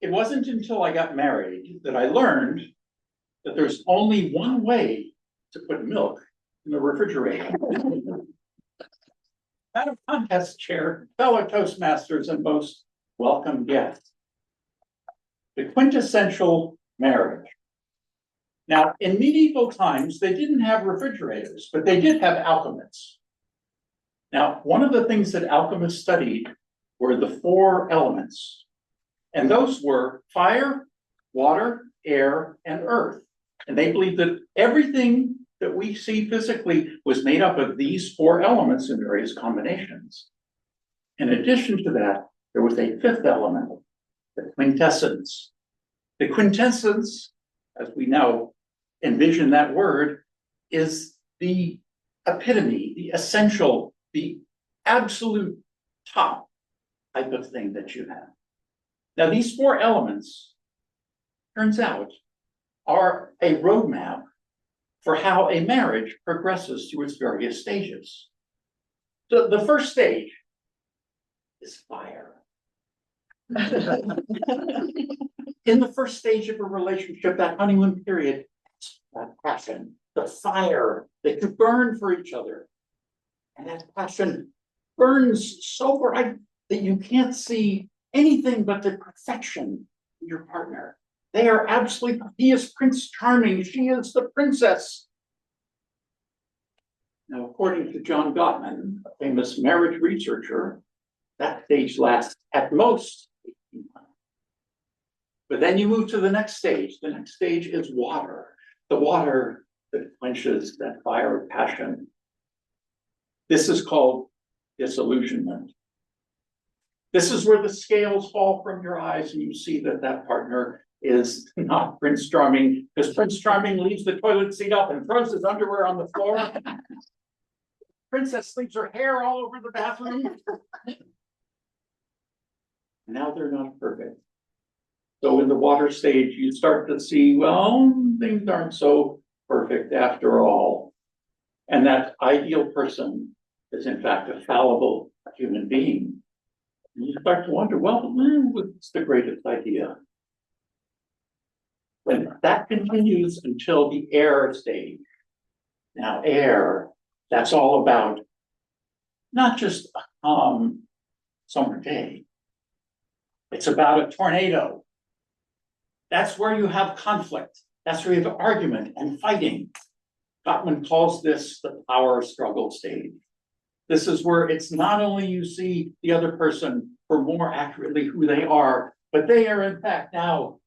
it wasn't until I got married that I learned that there's only one way to put milk in the refrigerator. Madam Contest Chair, fellow Toastmasters, and most welcome guests. The quintessential marriage. Now, in medieval times, they didn't have refrigerators, but they did have alchemists. Now, one of the things that alchemists studied were the four elements, and those were fire, water, air, and earth. And they believed that everything that we see physically was made up of these four elements in various combinations. In addition to that, there was a fifth element, the quintessence. The quintessence, as we now envision that word, is the epitome, the essential, the absolute top type of thing that you have. Now, these four elements, turns out, are a roadmap for how a marriage progresses through its various stages. So the first stage is fire. In the first stage of a relationship, that honeymoon period, that passion, the fire that you burn for each other. And that passion burns so bright that you can't see anything but the perfection in your partner. They are absolutely, he is Prince Charming, she is the princess. Now, according to John Gottman, a famous marriage researcher, that stage lasts at most 18 months. But then you move to the next stage. The next stage is water, the water that quenches that fire of passion. This is called disillusionment. This is where the scales fall from your eyes and you see that that partner is not Prince Charming, because Prince Charming leaves the toilet seat up and throws his underwear on the floor. Princess leaves her hair all over the bathroom. Now they're not perfect. So in the water stage, you start to see, well, things aren't so perfect after all. And that ideal person is in fact a fallible human being. And you start to wonder, well, what's the greatest idea? When that continues until the air stage. Now air, that's all about not just a calm summer day. It's about a tornado. That's where you have conflict. That's where you have argument and fighting. Gottman calls this the power struggle stage. This is where it's not only you see the other person for more accurately who they are, but they are in fact now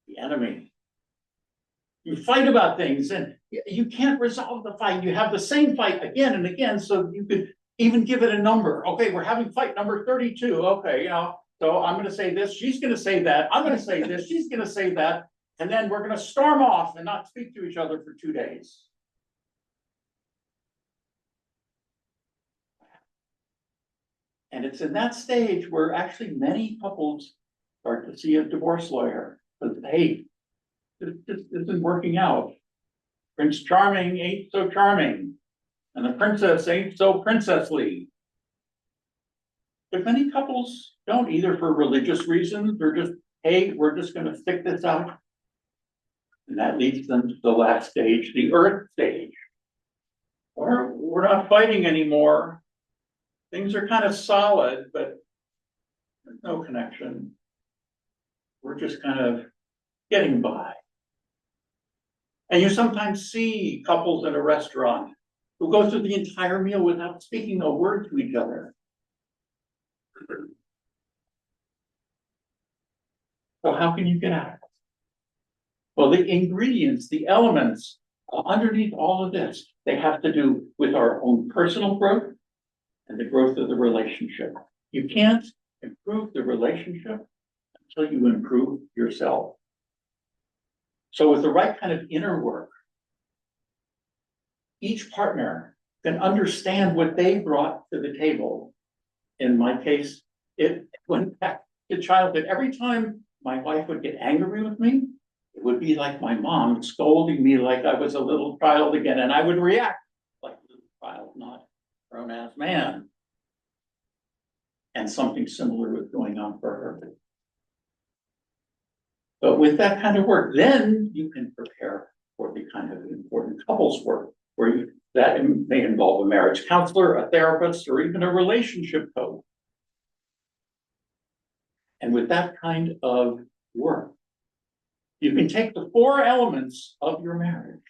the enemy. You fight about things and you can't resolve the fight. You have the same fight again and again, so you could even give it a number. Okay, we're having fight number 32. Okay, so I'm going to say this, she's going to say that, I'm going to say this, she's going to say that, and then we're going to storm off and not speak to each other for 2 days. And it's in that stage where actually many couples start to see a divorce lawyer. Because, hey, this isn't working out. Prince Charming ain't so charming. And the princess ain't so princessly. But many couples don't, either for religious reasons or just, hey, we're just going to stick this out. And that leads them to the last stage, the earth stage. Or we're not fighting anymore. Things are kind of solid, but there's no connection. We're just kind of getting by. And you sometimes see couples in a restaurant who go through the entire meal without speaking a word to each other. So how can you get out of it? Well, the ingredients, the elements underneath all of this, they have to do with our own personal growth and the growth of the relationship. You can't improve the relationship until you improve yourself. So with the right kind of inner work, each partner can understand what they brought to the table. In my case, it went back to childhood. Every time my wife would get angry with me, it would be like my mom scolding me like I was a little child again, and I would react like a little child, not grown-ass man. And something similar was going on for her. But with that kind of work, then you can prepare for the kind of important couples work that may involve a marriage counselor, a therapist, or even a relationship coach. And with that kind of work, you can take the four elements of your marriage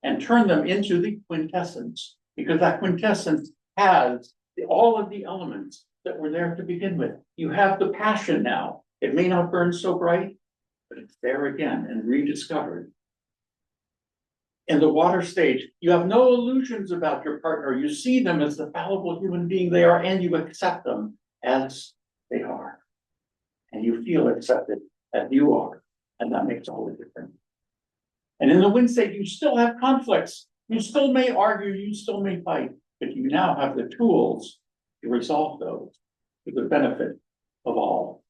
and turn them into the quintessence, because that quintessence has all of the elements that were there to begin with. You have the passion now. It may not burn so bright, but it's there again and rediscovered. In the water stage, you have no illusions about your partner. You see them as the fallible human being they are, and you accept them as they are. And you feel accepted as you are, and that makes all the difference. And in the wind stage, you still have conflicts. You still may argue, you still may fight, but you now have the tools to resolve those for the benefit of all.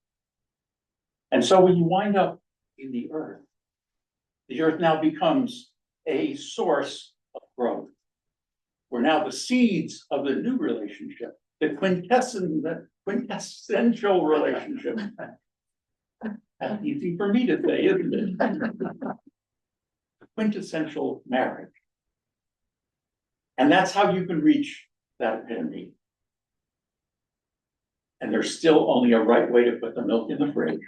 And so when you wind up in the earth now becomes a source of growth, where now the seeds of the new relationship, the quintessential relationship, that's easy for me to say, isn't it? The quintessential marriage. And that's how you can reach that epitome. And there's still only a right way to put the milk in the fridge.